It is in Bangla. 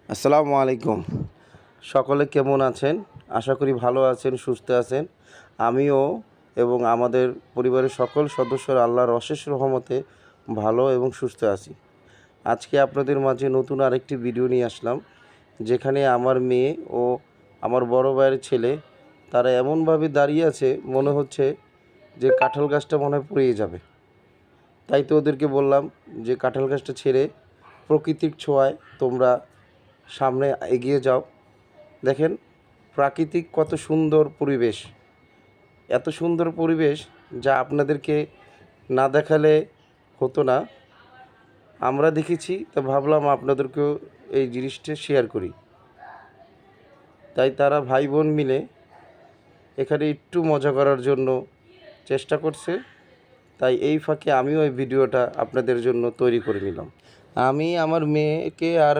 আসসালামু আলাইকুম। সকলে কেমন আছেন? আশা করি ভালো আছেন, সুস্থ আছেন। আমিও এবং আমাদের পরিবারের সকল সদস্যরা আল্লাহর অশেষ রহমতে ভালো এবং সুস্থ আছি। আজকে আপনাদের মাঝে নতুন আরেকটি ভিডিও নিয়ে আসলাম, যেখানে আমার মেয়ে ও আমার বড় ভাইয়ের ছেলে তারা এমনভাবে দাঁড়িয়ে আছে মনে হচ্ছে যে কাঁঠাল গাছটা মনে হয় পুড়িয়ে যাবে। তাই তো ওদেরকে বললাম যে কাঁঠাল গাছটা ছেড়ে প্রকৃতির ছোঁয়ায় তোমরা সামনে এগিয়ে যাও। দেখেন প্রাকৃতিক কত সুন্দর পরিবেশ, এত সুন্দর পরিবেশ যা আপনাদেরকে না দেখালে হতো না। আমরা দেখেছি তো ভাবলাম আপনাদেরকেও এই জিনিসটা শেয়ার করি। তাই তারা ভাই বোন মিলে এখানে একটু মজা করার জন্য চেষ্টা করছে। তাই এই ফাঁকে আমিও এই ভিডিওটা আপনাদের জন্য তৈরি করে নিলাম। আমি আমার মেয়েকে আর